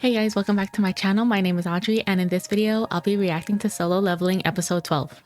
Hey guys, welcome back to my channel. My name is Audrey, and in this video, I'll be reacting to Solo Leveling episode 12.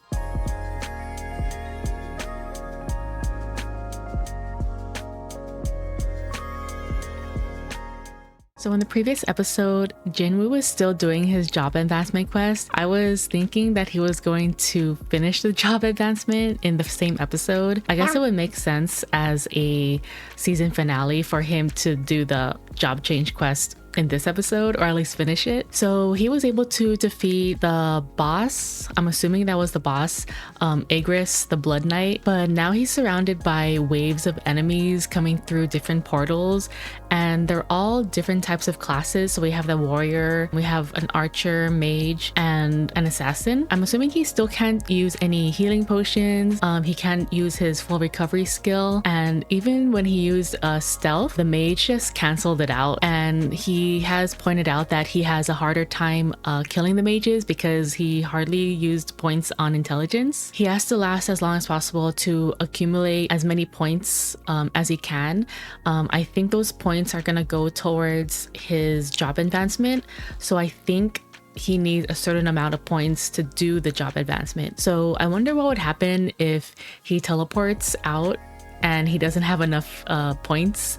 So in the previous episode, Jin-woo was still doing his job advancement quest. I was thinking that he was going to finish the job advancement in the same episode. I guess it would make sense as a season finale for him to do the job change quest in this episode, or at least finish it. So he was able to defeat the boss. I'm assuming that was the boss, Agris, the Blood Knight. But now he's surrounded by waves of enemies coming through different portals, and they're all different types of classes. So we have the warrior, we have an archer, mage, and an assassin. I'm assuming he still can't use any healing potions. He can't use his full recovery skill, and even when he used stealth, the mage just canceled it out. And he has pointed out that he has a harder time killing the mages because he hardly used points on intelligence. He has to last as long as possible to accumulate as many points as he can. I think those points are gonna go towards his job advancement. So I think he needs a certain amount of points to do the job advancement. So I wonder what would happen if he teleports out and he doesn't have enough points.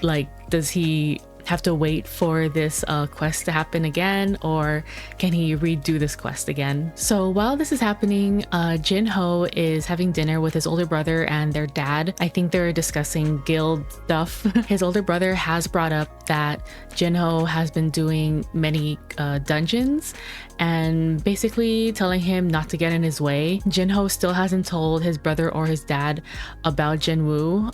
Like, does he have to wait for this quest to happen again, or can he redo this quest again? So while this is happening, Jin-ho is having dinner with his older brother and their dad. I think they're discussing guild stuff. His older brother has brought up that Jin-ho has been doing many dungeons and basically telling him not to get in his way. Jin-ho still hasn't told his brother or his dad about Jin-woo.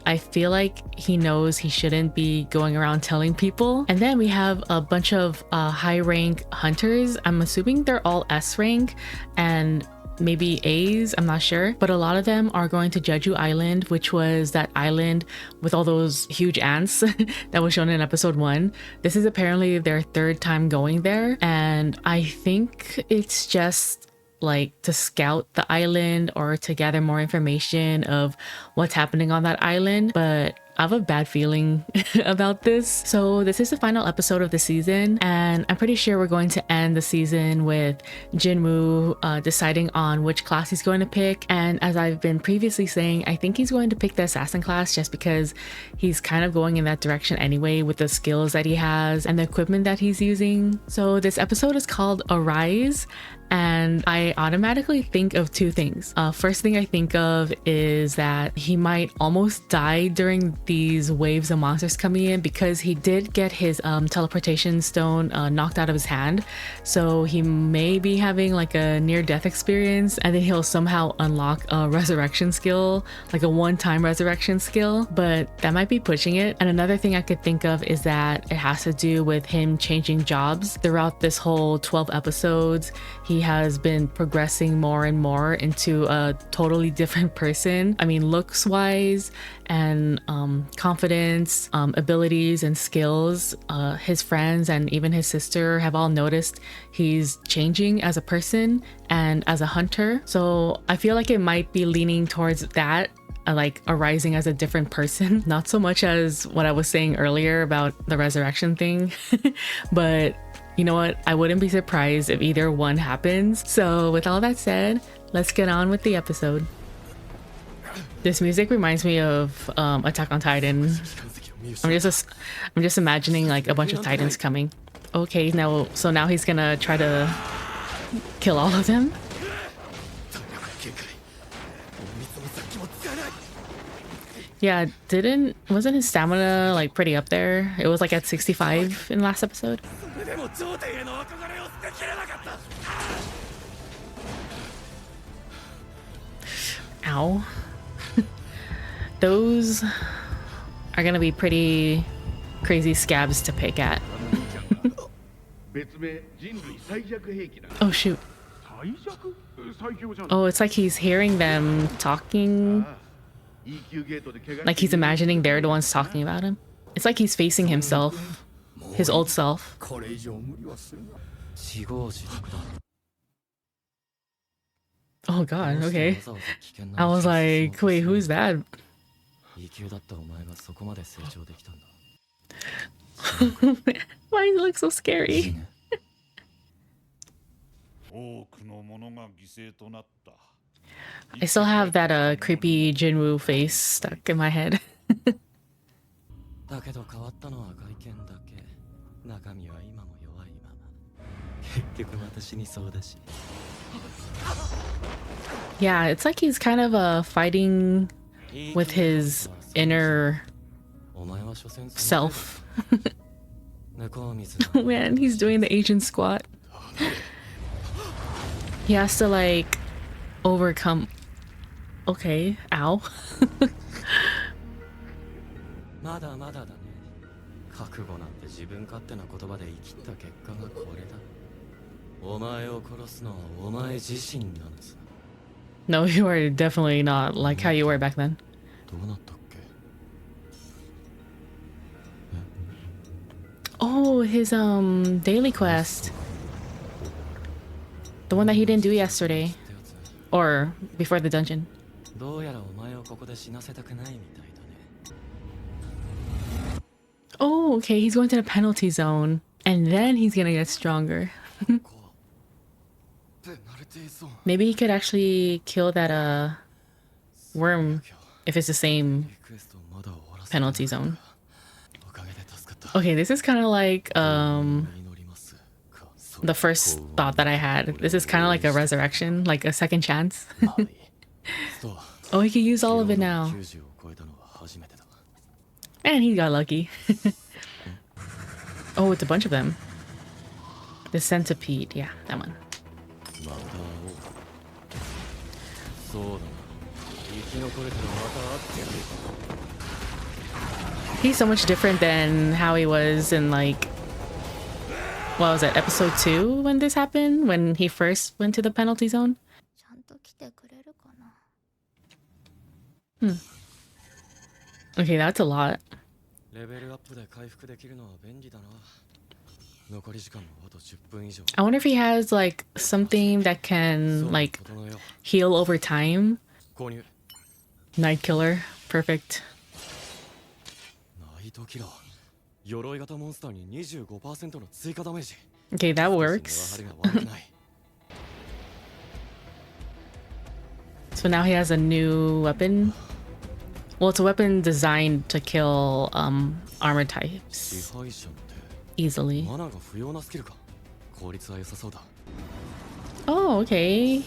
I feel like he knows he shouldn't be going around telling people. And then we have a bunch of high rank hunters. I'm assuming they're all S rank and maybe A's, I'm not sure, but a lot of them are going to Jeju Island, which was that island with all those huge ants that was shown in episode 1. This is apparently their third time going there, and I think it's just like to scout the island or to gather more information of what's happening on that island, but I have a bad feeling about this. So this is the final episode of the season, and I'm pretty sure we're going to end the season with Jin-woo deciding on which class he's going to pick. And as I've been previously saying, I think he's going to pick the assassin class just because he's kind of going in that direction anyway with the skills that he has and the equipment that he's using. So this episode is called Arise, and I automatically think of two things. First thing I think of is that he might almost die during these waves of monsters coming in, because he did get his teleportation stone knocked out of his hand. So he may be having like a near-death experience, and then he'll somehow unlock a resurrection skill, like a one-time resurrection skill, but that might be pushing it. And another thing I could think of is that it has to do with him changing jobs. Throughout this whole 12 episodes, he has been progressing more and more into a totally different person. I mean, looks wise and confidence, abilities and skills. His friends and even his sister have all noticed he's changing as a person and as a hunter. So I feel like it might be leaning towards that, like arising as a different person, not so much as what I was saying earlier about the resurrection thing. But you know what? I wouldn't be surprised if either one happens. So with all that said, let's get on with the episode. This music reminds me of Attack on Titan. I'm just imagining like a bunch of titans coming. Okay, now he's gonna try to kill all of them. Yeah, wasn't his stamina like pretty up there? It was like at 65 in last episode. Ow. Those are gonna be pretty crazy scabs to pick at. Oh shoot. Oh, it's like he's hearing them talking. Like he's imagining they're the ones talking about him. It's like he's facing himself, his old self. Oh god, okay. I was like, wait, who's that? Why does he look so scary? I still have that creepy Jin-woo face stuck in my head. Yeah, it's like he's kind of fighting with his inner self. Oh man, he's doing the Asian squat. He has to like overcome. Okay, ow. No, you are definitely not like how you were back then. Oh, his daily quest. The one that he didn't do yesterday. Or before the dungeon. Oh, okay, he's going to the penalty zone. And then he's gonna get stronger. Maybe he could actually kill that worm if it's the same penalty zone. Okay, this is kind of like the first thought that I had. This is kind of like a resurrection, like a second chance. Oh, he can use all of it now. And he got lucky. Oh, it's a bunch of them. The centipede, yeah, that one. He's so much different than how he was in like, what was it, episode 2 when this happened? When he first went to the penalty zone? Okay, that's a lot. I wonder if he has like something that can like heal over time. Night killer, perfect. Okay, that works. So now he has a new weapon. Well, it's a weapon designed to kill armor types easily. Oh, okay.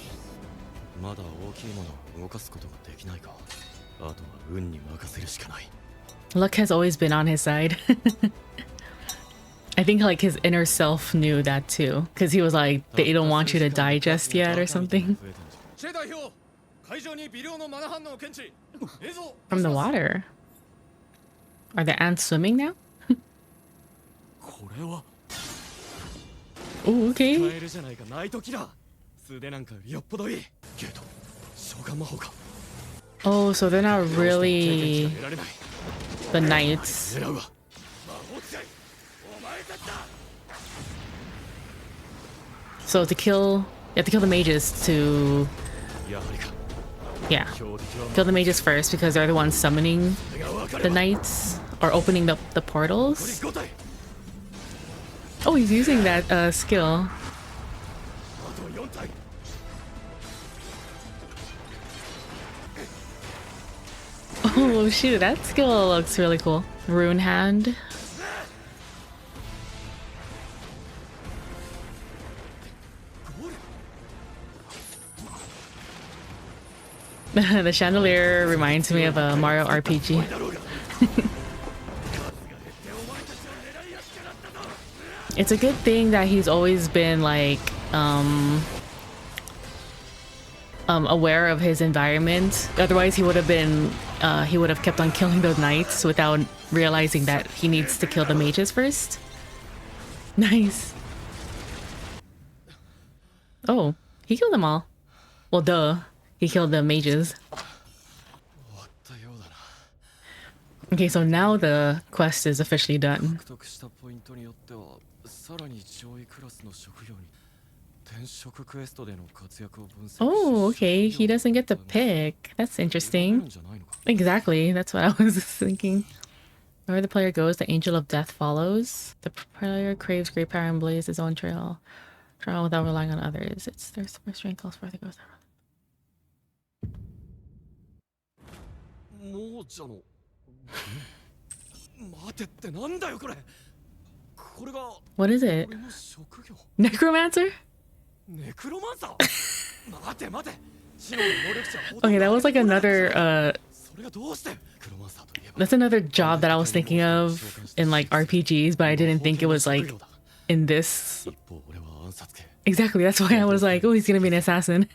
Luck has always been on his side. I think like his inner self knew that too, because he was like, they don't want you to die just yet or something. From the water. Are the ants swimming now? Oh, okay. Oh, so they're not really the knights. So to kill, you have to kill the mages to... Yeah, kill the mages first because they're the ones summoning the knights or opening the portals. Oh, he's using that skill. Oh shoot, that skill looks really cool. Rune hand. The chandelier reminds me of a Mario RPG. It's a good thing that he's always been like aware of his environment. Otherwise he would have been he would have kept on killing those knights without realizing that he needs to kill the mages first. Nice. Oh, he killed them all. Well, duh. He killed the mages. Okay, so now the quest is officially done. Oh, okay. He doesn't get to pick. That's interesting. Exactly. That's what I was thinking. Wherever the player goes, the angel of death follows. The player craves great power and blazes his own trail. Travel without relying on others. It's their strength calls forth. It goes down. What is it? Necromancer? Okay, that was like another that's another job that I was thinking of in like RPGs, but I didn't think it was like in this. Exactly, that's why I was like, oh, he's gonna be an assassin.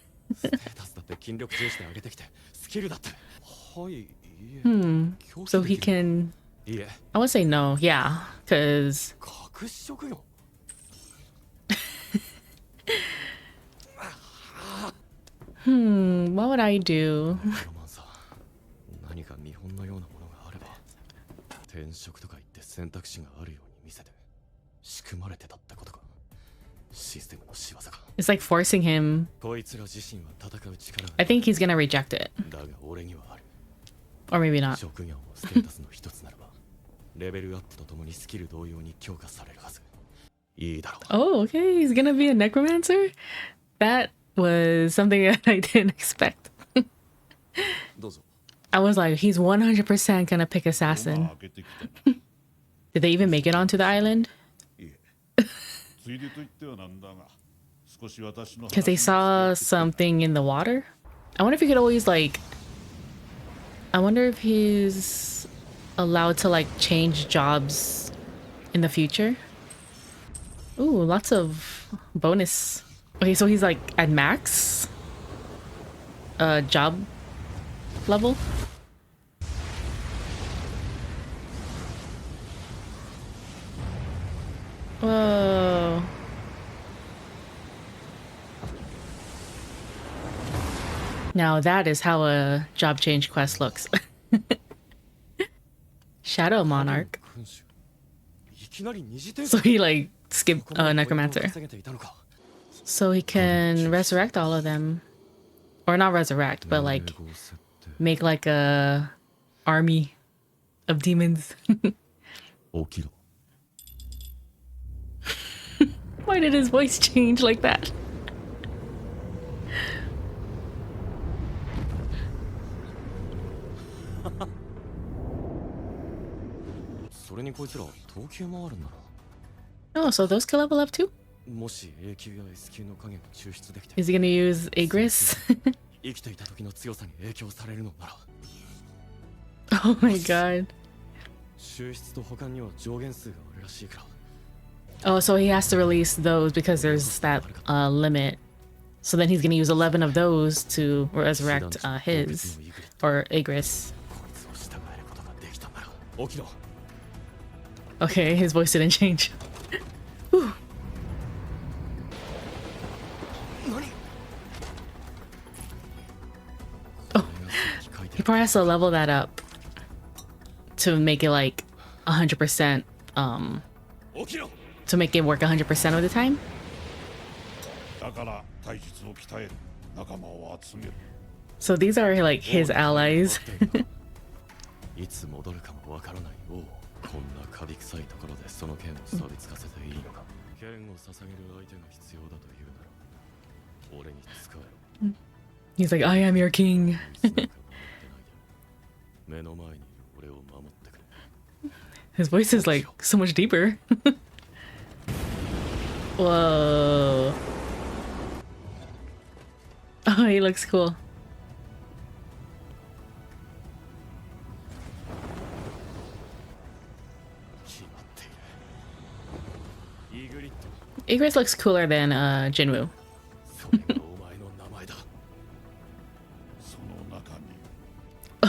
So he can... I would say no, yeah, because... what would I do? It's like forcing him. I think he's gonna reject it. Or maybe not. Oh, okay, he's gonna be a necromancer? That was something that I didn't expect. I was like, he's 100% gonna pick assassin. Did they even make it onto the island? Because they saw something in the water? I wonder if he could always like... I wonder if he's allowed to like change jobs in the future. Ooh, lots of bonus. Okay, so he's like at max job level. Whoa. Now that is how a job change quest looks. Shadow Monarch. So he like skipped Necromancer. So he can resurrect all of them. Or not resurrect, but like make like a army of demons. Why did his voice change like that? Oh, so those can level up too? Is he gonna use Agris? Oh my god. Oh, so he has to release those because there's that limit. So then he's gonna use 11 of those to resurrect his, or Agris. Okay, his voice didn't change. Whew. Oh, he probably has to level that up to make it like 100%, to make it work 100% of the time. So these are like his allies. He's like, I am your king. His voice is like so much deeper. Whoa. Oh, he looks cool. Igris looks cooler than Jin-woo.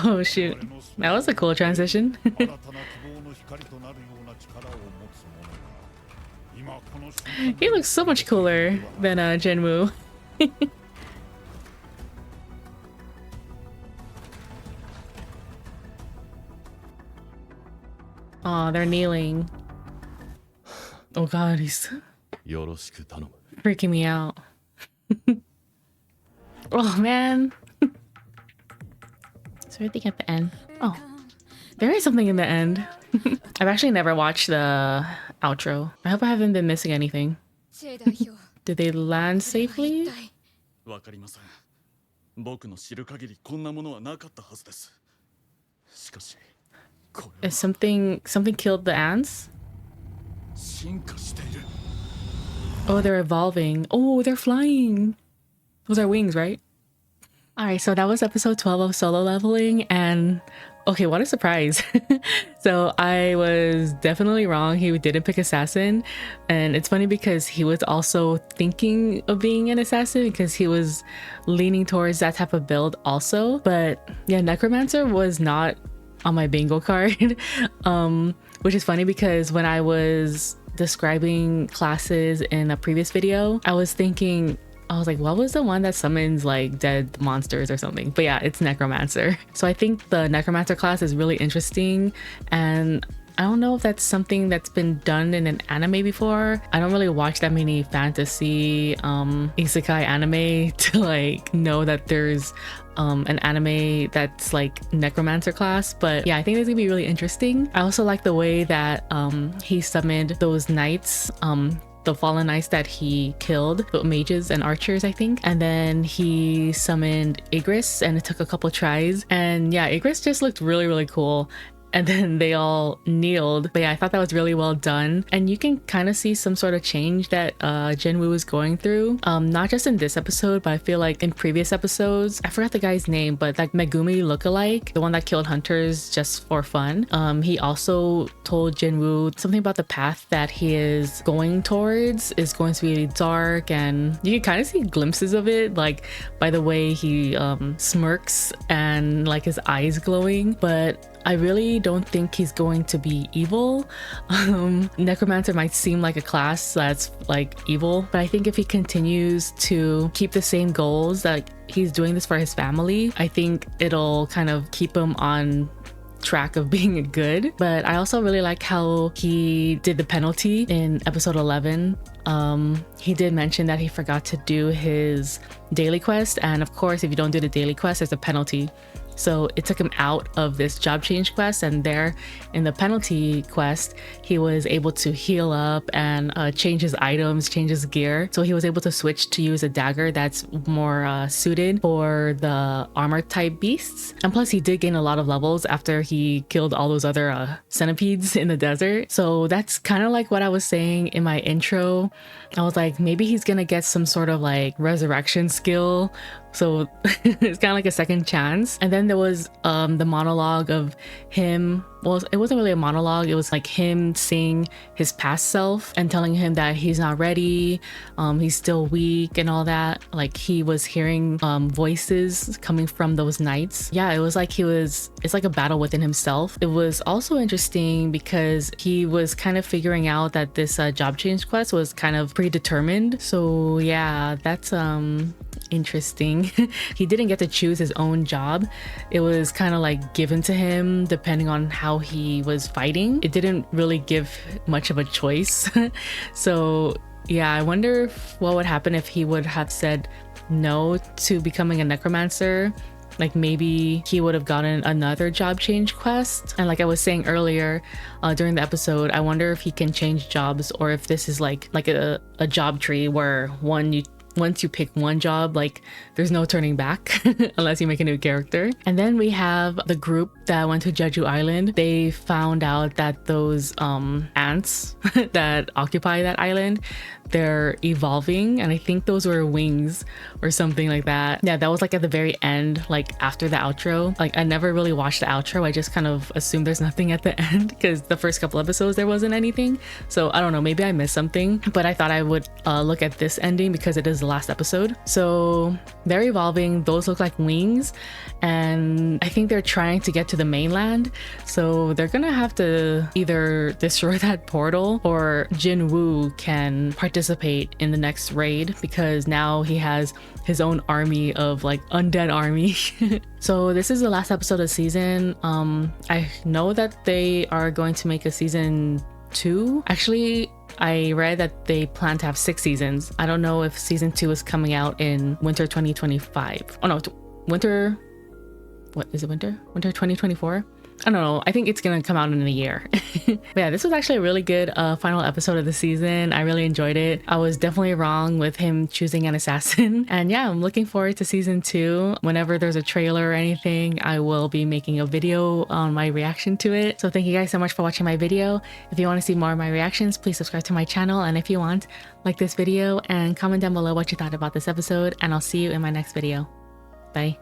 Oh shoot, that was a cool transition. He looks so much cooler than Jin-woo. Aw, they're kneeling. Oh god, he's freaking me out. Oh man. Is there anything at the end? Oh, there is something in the end. I've actually never watched the outro. I hope I haven't been missing anything. Did they land safely? わかりません。僕の知る限りこんなものはなかったはずです。しかし、これは Is something killed the ants? 進化している。 Oh, they're evolving. Oh, they're flying. Those are wings, right? All right, so that was episode 12 of Solo Leveling, and okay, what a surprise. So I was definitely wrong. He didn't pick assassin, and it's funny because he was also thinking of being an assassin because he was leaning towards that type of build also. But yeah, Necromancer was not on my bingo card, which is funny because when I was describing classes in a previous video, I was like, what was the one that summons like dead monsters or something? But yeah, it's Necromancer. So I think the Necromancer class is really interesting, and I don't know if that's something that's been done in an anime before. I don't really watch that many fantasy isekai anime to like know that there's an anime that's like Necromancer class. But yeah, I think this is gonna be really interesting. I also like the way that he summoned those knights, the fallen knights that he killed, the mages and archers, I think. And then he summoned Igris, and it took a couple tries. And yeah, Igris just looked really, really cool. And then they all kneeled. But yeah, I thought that was really well done. And you can kind of see some sort of change that Jin-woo was going through. Not just in this episode, but I feel like in previous episodes, I forgot the guy's name, but like Megumi lookalike, the one that killed hunters just for fun. He also told Jin-woo something about the path that he is going towards is going to be dark, and you can kind of see glimpses of it, like by the way he smirks and like his eyes glowing. But I really don't think he's going to be evil. Necromancer might seem like a class that's like evil, but I think if he continues to keep the same goals, that he's doing this for his family, I think it'll kind of keep him on track of being good. But I also really like how he did the penalty in episode 11. He did mention that he forgot to do his daily quest, and of course if you don't do the daily quest, there's a penalty. So it took him out of this job change quest, and there in the penalty quest, he was able to heal up and change his items, change his gear. So he was able to switch to use a dagger that's more suited for the armor type beasts. And plus he did gain a lot of levels after he killed all those other centipedes in the desert. So that's kind of like what I was saying in my intro. I was like, maybe he's gonna get some sort of like resurrection skill. So it's kind of like a second chance. And then there was the monologue of him. Well, it wasn't really a monologue. It was like him seeing his past self and telling him that he's not ready. He's still weak and all that. Like he was hearing voices coming from those knights. Yeah, it was like it's like a battle within himself. It was also interesting because he was kind of figuring out that this job change quest was kind of predetermined. So yeah, that's interesting. He didn't get to choose his own job. It was kind of like given to him depending on how he was fighting. It didn't really give much of a choice. So yeah, I wonder what would happen if he would have said no to becoming a necromancer. Like maybe he would have gotten another job change quest. And like I was saying earlier during the episode, I wonder if he can change jobs, or if this is like a job tree where once you pick one job, like there's no turning back unless you make a new character. And then we have the group that went to Jeju Island. They found out that those ants that occupy that island, they're evolving, and I think those were wings or something like that. Yeah, that was like at the very end, like after the outro. Like I never really watched the outro. I just kind of assumed there's nothing at the end because the first couple episodes there wasn't anything. So I don't know, maybe I missed something, but I thought I would look at this ending because it is the last episode. So they're evolving. Those look like wings, and I think they're trying to get to the mainland. So they're gonna have to either destroy that portal, or Jin-woo can participate in the next raid because now he has his own army of like undead army. So this is the last episode of the season. I know that they are going to make a season 2. Actually, I read that they plan to have 6 seasons. I don't know if season 2 is coming out in winter 2025. Oh no, winter, what is it, winter 2024? I don't know. I think it's gonna come out in a year. But yeah, this was actually a really good final episode of the season. I really enjoyed it. I was definitely wrong with him choosing an assassin. And yeah, I'm looking forward to season 2. Whenever there's a trailer or anything, I will be making a video on my reaction to it. So thank you guys so much for watching my video. If you want to see more of my reactions, please subscribe to my channel. And if you want, like this video and comment down below what you thought about this episode. And I'll see you in my next video. Bye.